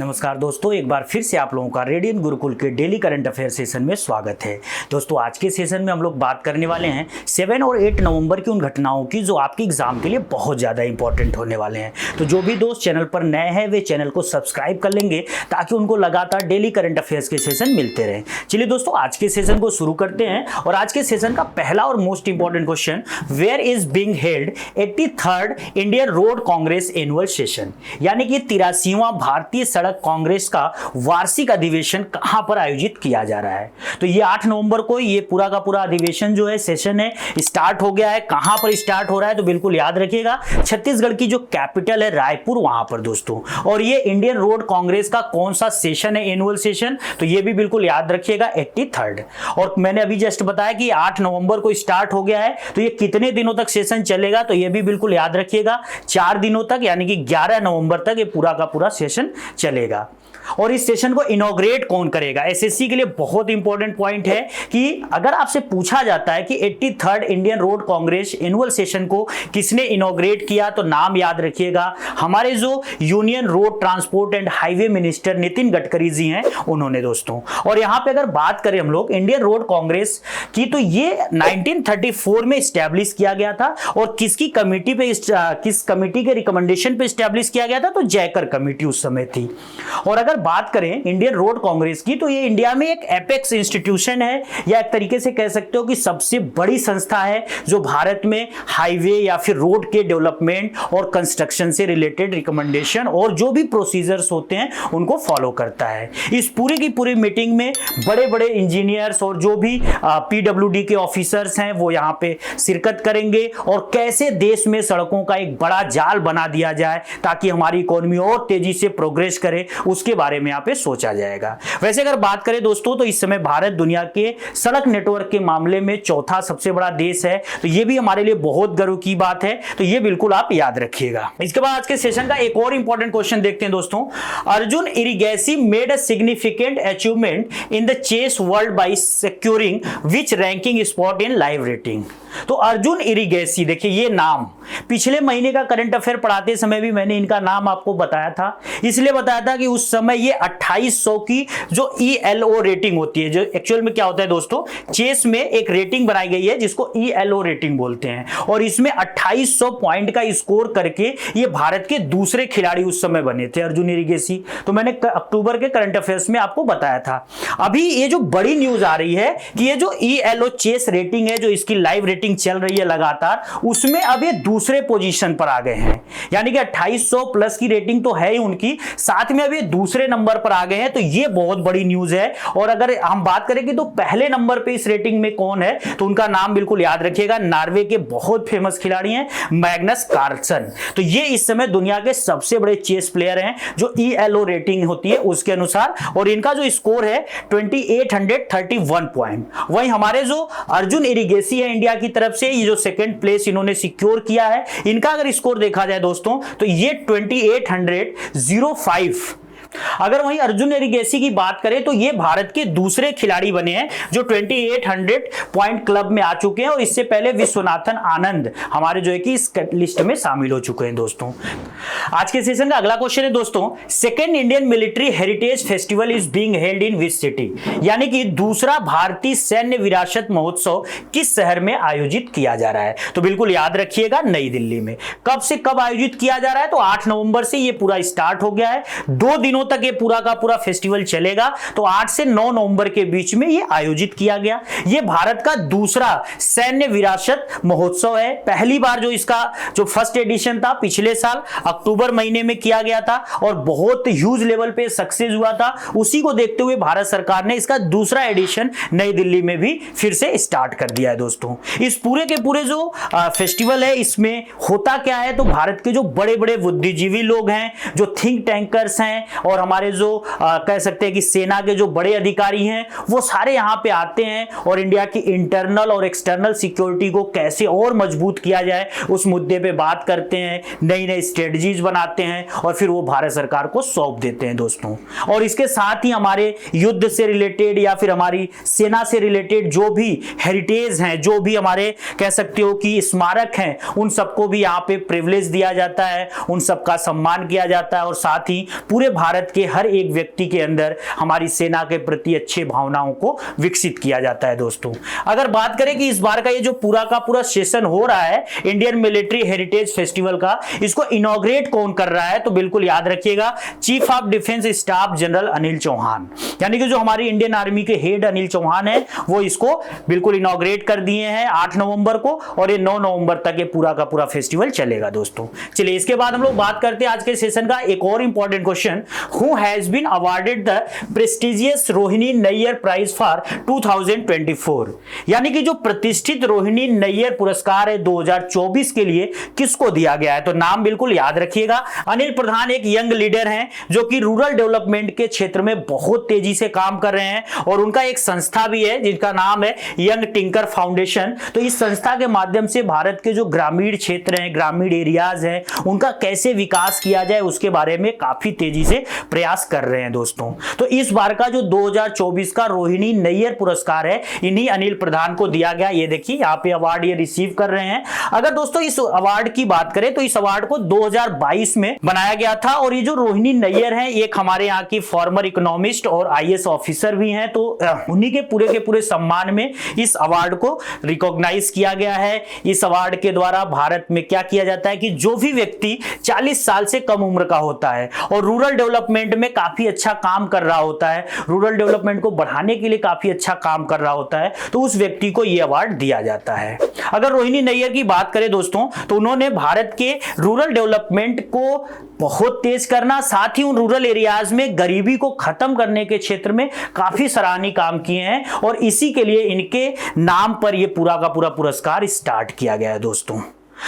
नमस्कार दोस्तों, एक बार फिर से आप लोगों का रेडियन गुरुकुल के डेली करंट अफेयर सेशन में स्वागत है। दोस्तों, आज के सेशन में हम लोग बात करने वाले हैं 7 और 8 नवंबर की उन घटनाओं की जो आपके एग्जाम के लिए बहुत ज़्यादा इंपॉर्टेंट होने वाले हैं। तो जो भी दोस्त चैनल पर नए हैं वे चैनल को सब्सक्राइब कर लेंगे ताकि उनको लगातार डेली करंट अफेयर्स के सेशन मिलते रहें। चलिए दोस्तों, आज के सेशन को शुरू करते हैं और आज के सेशन का पहला और most important question, where is being held 83rd Indian Road Congress annual session, यानी कि 83वां भारतीय सड़क कांग्रेस का वार्षिक अधिवेशन कहां पर आयोजित किया जा रहा है। तो ये 8 नवंबर को ये पूरा का पूरा अधिवेशन जो है, सेशन है, स्टार्ट हो गया है। कहां पर स्टार्ट हो रहा है तो बिल्कुल याद रखिएगा, छत्तीसगढ़ की जो कैपिटल है रायपुर, वहां पर दोस्तों। और ये इंडियन रोड कांग्रेस का कौन सा सेशन है, एनुअल सेशन, तो ये भी बिल्कुल याद रखिएगा, 83rd। और मैंने अभी जस्ट बताया कि 8 नवंबर को स्टार्ट हो गया है, तो ये कितने दिनों तक सेशन चलेगा, तो ये भी बिल्कुल याद रखिएगा, 4 दिनों तक, यानी कि 11 नवंबर तक ये पूरा का पूरा सेशन चलेगा। और इस सेशन को इनॉग्रेट कौन करेगा, एसएससी के लिए बहुत इंपॉर्टेंट पॉइंट है कि अगर आपसे पूछा जाता है कि 83rd Indian Road Congress annual session को किसने इनॉग्रेट किया, तो नाम याद रखिएगा, हमारे जो union road transport and highway minister Nitin Gadkari ji हैं, उन्होंने दोस्तों। और यहां पे अगर बात करें हम लोग इंडियन रोड कांग्रेस की, तो ये 1934 में स्टैब्लिश किया गया था। और किसकी कमिटी पे, किस कमिटी के रिकमेंडेशन पे स्टैब्लिश किया गया था, तो जयकर कमिटी उस समय थी। और अगर बात करें इंडियन रोड कांग्रेस की, तो ये इंडिया में एक एपेक्स इंस्टीट्यूशन है, या एक तरीके से कह सकते हो कि सबसे बड़ी संस्था है जो भारत में हाईवे या फिर रोड के डेवलपमेंट और कंस्ट्रक्शन से रिलेटेड रिकमेंडेशन और जो भी प्रोसीजर्स होते हैं उनको फॉलो करता है। इस पूरी की पूरी मीटिंग में बड़े बड़े इंजीनियर्स और जो भी पीडब्ल्यूडी के ऑफिसर्स हैं वो यहाँ पे शिरकत करेंगे, और कैसे देश में सड़कों का एक बड़ा जाल बना दिया जाए ताकि हमारी इकोनॉमी और तेजी से प्रोग्रेस करे, उसके बारे में यहाँ पे सोचा जाएगा। वैसे अगर बात करें दोस्तों, तो इस समय भारत दुनिया के सड़क नेटवर्क के मामले में चौथा सबसे बड़ा देश है, तो ये भी हमारे लिए बहुत गर्व की बात है, तो ये बिल्कुल आप याद रखिएगा। इसके बाद आज के सेशन का एक और इंपॉर्टेंट क्वेश्चन देखते हैं दोस्तों, Arjun Erigaisi made a significant achievement in the chess world by securing which ranking spot in live rating. तो अर्जुन इरिगेसी, देखिए ये नाम पिछले महीने का करंट अफेयर पढ़ाते समय भी मैंने इनका नाम आपको बताया था। इसलिए बताया था कि उस समय ये 2800 की जो ELO रेटिंग होती है, जो एक्चुअल में क्या होता है दोस्तों, चेस में एक रेटिंग बनाई गई है जिसको ELO रेटिंग बोलते हैं, और इसमें 2800 पॉइंट का स्कोर करके ये भारत के दूसरे खिलाड़ी उस समय बने थे, अर्जुन इरिगेसी। तो मैंने अक्टूबर के करंट अफेयर्स में आपको बताया था। अभी ये जो बड़ी न्यूज आ रही है कि ये जो ELO चेस रेटिंग है, जो इसकी लाइव रेटिंग चल रही है लगातार, उसमें अब ये दूसरे पोजीशन पर आ गए हैं, यानी कि 2800 प्लस की रेटिंग तो है ही उनकी, साथ में अब ये दूसरे नंबर पर आ गए हैं। तो ये बहुत बड़ी न्यूज है। और अगर हम बात करें कि तो पहले नंबर पे इस रेटिंग में कौन है, तो उनका नाम बिल्कुल याद रखिएगा, नॉर्वे के बहुत फेमस खिलाड़ी हैं, मैग्नस कार्लसन। तो ये इस समय दुनिया के सबसे बड़े चेस प्लेयर हैं जो ELO रेटिंग होती है उसके अनुसार, और इनका जो स्कोर है 2831 पॉइंट। वहीं हमारे जो अर्जुन इरिगेसी है इंडिया की तरफ से, ये जो सेकंड प्लेस इन्होंने सिक्योर किया है, इनका अगर स्कोर देखा जाए दोस्तों, तो ये 2805। अगर वहीं अर्जुन इरिगेसी की बात करें, तो ये भारत के दूसरे खिलाड़ी बने हैं जो 2800 पॉइंट क्लब में आ चुके हैं, और इससे पहले विश्वनाथन आनंद हमारे जो है कि इस लिस्ट में शामिल हो चुके हैं दोस्तों। आज के सेशन का अगला क्वेश्चन है दोस्तों, second Indian military heritage festival is being held in which city, यानी कि दूसरा भारतीय सैन्य विरासत महोत्सव किस शहर में आयोजित किया जा रहा है। तो बिल्कुल याद रखिएगा, नई दिल्ली में। कब से कब आयोजित किया जा रहा है, तो 8 नवंबर से ये पूरा स्टार्ट हो गया है, 2 दिनों तक ये पूरा का पूरा फेस्टिवल चलेगा। तो 8 से 9 नवंबर के बीच में ये आयोजित किया गया। ये भारत का दूसरा सैन्य विरासत महोत्सव है। पहली बार जो इसका जो फर्स्ट एडिशन था पिछले साल अक्टूबर महीने में किया गया था, और बहुत ह्यूज लेवल पे सक्सेस हुआ था। उसी को देखते हुए भारत सरकार ने इसका दूसरा एडिशन नई दिल्ली में भी फिर से स्टार्ट कर दिया है दोस्तों। इस पूरे के पूरे जो फेस्टिवल है, इसमें होता क्या है, तो भारत के जो बड़े बड़े बुद्धिजीवी लोग हैं, जो थिंक टैंकर्स हैं, और हमारे जो कह सकते हैं कि सेना के जो बड़े अधिकारी हैं, वो सारे यहाँ पे आते हैं, और इंडिया की इंटरनल और एक्सटर्नल सिक्योरिटी को कैसे और मजबूत किया जाए उस मुद्दे पे बात करते हैं, नई नई स्ट्रेटजीज बनाते हैं, और फिर वो भारत सरकार को सौंप देते हैं दोस्तों। और इसके साथ ही हमारे युद्ध से रिलेटेड या फिर हमारी सेना से रिलेटेड जो भी हेरिटेज हैं, जो भी हमारे कह सकते हो कि स्मारक हैं, उन सबको भी यहाँ पे प्रिविलेज दिया जाता है, उन सबका सम्मान किया जाता है, और साथ ही पूरे भारत भारत के हर एक व्यक्ति के अंदर हमारी सेना के प्रति अच्छे भावनाओं को विकसित किया जाता है दोस्तों। अगर बात करें कि इस बार का ये जो पूरा का पूरा सेशन हो रहा है इंडियन मिलिट्री हेरिटेज फेस्टिवल का, इसको इनॉग्रेट कौन कर रहा है, तो बिल्कुल याद रखिएगा chief of defence staff general Anil Chauhan, यानी कि जो हमारी इंडियन आर्मी के हेड अनिल चौहान है वो इसको बिल्कुल इनॉग्रेट कर दिए हैं 8 नवंबर को, और ये 9 नवंबर तक ये पूरा का पूरा फेस्टिवल चलेगा दोस्तों। चलिए इसके बाद हम लोग बात करते हैं आज के सेशन का एक और important question, who has been awarded the prestigious Rohini Nayar prize for 2024, यानी कि जो प्रतिष्ठित रोहिणी नैयर पुरस्कार है 2024 के लिए किसको दिया गया है, तो नाम बिल्कुल याद रखिएगा। अनिल प्रधान एक यंग लीडर हैं जो कि रूरल डेवलपमेंट के क्षेत्र में बहुत तेजी से काम कर रहे हैं, और उनका एक संस्था भी है जिनका नाम है यंग टिंकर फाउंडेशन। तो इस संस्था के माध्यम से भारत के जो ग्रामीण क्षेत्र हैं, ग्रामीण एरियाज हैं, उनका कैसे विकास किया जाए उसके बारे में काफी तेजी से प्रयास कर रहे हैं दोस्तों। तो इस बार का जो 2024 का रोहिणी नैयर पुरस्कार है इन्हीं अनिल प्रधान को दिया गया। ये देखिए यहाँ पे अवार्ड ये रिसीव कर रहे हैं। अगर दोस्तों इस अवार्ड की बात करें तो इस अवार्ड को 2022 में बनाया गया था, और ये जो रोहिणी नैयर है एक हमारे यहाँ की फॉर्मर इकोनॉमिस्ट और IAS ऑफिसर भी हैं, तो उन्हीं के पूरे सम्मान में इस अवार्ड को रिकॉग्नाइज किया गया है। इस अवार्ड के द्वारा भारत में क्या किया जाता है कि जो भी व्यक्ति 40 साल से कम उम्र का होता है और रूरल डेवलपमेंट में काफी अच्छा काम कर रहा होता है, रूरल डेवलपमेंट को बढ़ाने के लिए काफी अच्छा काम कर रहा होता है, तो उस व्यक्ति को यह अवार्ड दिया जाता है। अगर रोहिणी नैयर की बात करें दोस्तों तो उन्होंने भारत के रूरल डेवलपमेंट को बहुत तेज करना, साथ ही उन रूरल एरियाज में गरीबी को खत्म करने के क्षेत्र में काफी सराहनीय काम किए हैं, और इसी के लिए इनके नाम पर यह पूरा का पूरा पुरस्कार स्टार्ट किया गया है दोस्तों।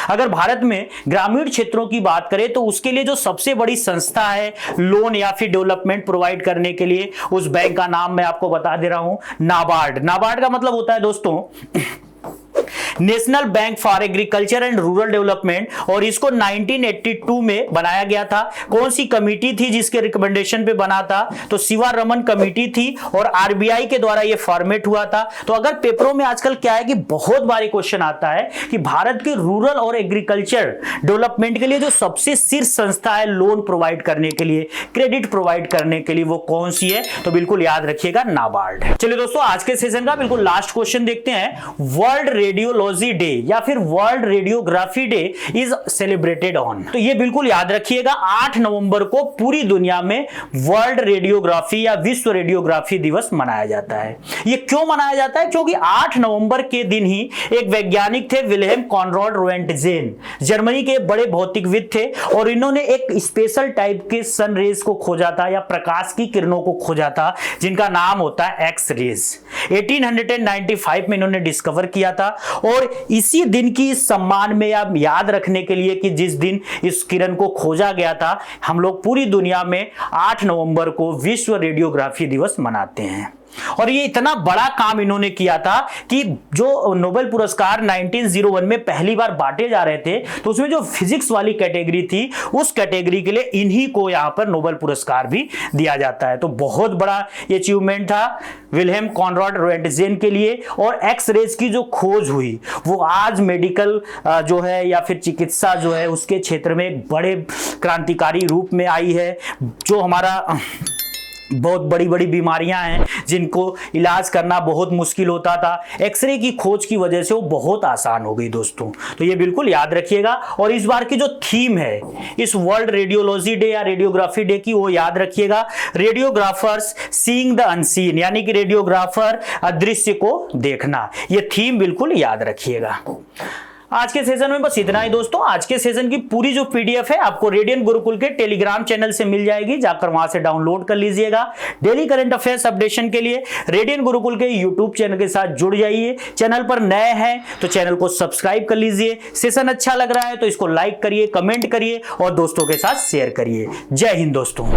अगर भारत में ग्रामीण क्षेत्रों की बात करें तो उसके लिए जो सबसे बड़ी संस्था है लोन या फिर डेवलपमेंट प्रोवाइड करने के लिए, उस बैंक का नाम मैं आपको बता दे रहा हूं, नाबार्ड। नाबार्ड का मतलब होता है दोस्तों national bank for agriculture and rural development, और इसको 1982 में बनाया गया था। कौन सी कमिटी थी जिसके रिकमेंडेशन पे बना था, तो शिवारमन कमिटी थी, और RBI के द्वारा ये फॉर्मेट हुआ था। तो अगर पेपरों में आजकल क्या है कि बहुत बारी क्वेश्चन आता है कि भारत के रूरल और एग्रीकल्चर डेवलपमेंट के लिए जो सबसे शीर्ष संस्था है लोन प्रोवाइड करने के लिए, क्रेडिट प्रोवाइड करने के लिए, वो कौन सी है, तो बिल्कुल याद रखिएगा नाबार्ड। चलिए दोस्तों आज के सेशन का बिल्कुल लास्ट क्वेश्चन देखते हैं। वर्ल्ड रेडियोलॉजी डे या फिर world radiography day is celebrated on, तो ये बिल्कुल याद रखिएगा 8 नवंबर को पूरी दुनिया में वर्ल्ड रेडियोग्राफी या विश्व रेडियोग्राफी दिवस मनाया जाता है। ये क्यों मनाया जाता है, क्योंकि 8 नवंबर के दिन ही एक वैज्ञानिक थे विल्हेम कॉनराड रोएंटजेन, जर्मनी के बड़े भौतिकविद थे, और इन्होंने एक स्पेशल टाइप के सन रेज को खोजा था या प्रकाश की किरणों को खोजा था जिनका नाम होता है एक्स रेज। 1895 में इन्होंने डिस्कवर किया था, और इसी दिन की सम्मान में आप याद रखने के लिए कि जिस दिन इस किरण को खोजा गया था, हम लोग पूरी दुनिया में 8 नवंबर को विश्व रेडियोग्राफी दिवस मनाते हैं। और ये इतना बड़ा काम इन्होंने किया था कि जो नोबेल पुरस्कार 1901 में पहली बार बांटे जा रहे थे, तो उसमें जो फिजिक्स वाली कैटेगरी थी उस कैटेगरी के लिए इन्हीं को यहां पर नोबेल पुरस्कार भी दिया जाता है। तो बहुत बड़ा ये अचीवमेंट था विल्हेम कॉनराड रोएंटजेन के लिए, और एक्स रेज की जो खोज हुई वो आज मेडिकल जो है या फिर चिकित्सा जो है उसके क्षेत्र में एक बड़े क्रांतिकारी रूप में आई है। जो हमारा बहुत बड़ी बड़ी बीमारियां हैं जिनको इलाज करना बहुत मुश्किल होता था, एक्सरे की खोज की वजह से वो बहुत आसान हो गई दोस्तों। तो ये बिल्कुल याद रखिएगा। और इस बार की जो थीम है इस वर्ल्ड रेडियोलॉजी डे या रेडियोग्राफी डे की, वो याद रखिएगा रेडियोग्राफर्स सीइंग द अनसीन, यानी कि रेडियोग्राफर अदृश्य को देखना। ये थीम बिल्कुल याद रखिएगा। आज के सेशन में बस इतना ही दोस्तों। आज के सेशन की पूरी जो PDF है आपको रेडियन गुरुकुल के टेलीग्राम चैनल से मिल जाएगी, जाकर वहां से डाउनलोड कर लीजिएगा। डेली करंट अफेयर्स अपडेशन के लिए रेडियन गुरुकुल के YouTube चैनल के साथ जुड़ जाइए। चैनल पर नए हैं तो चैनल को सब्सक्राइब कर लीजिए। सेशन अच्छा लग रहा है तो इसको लाइक करिए, कमेंट करिए और दोस्तों के साथ शेयर करिए। जय हिंद दोस्तों।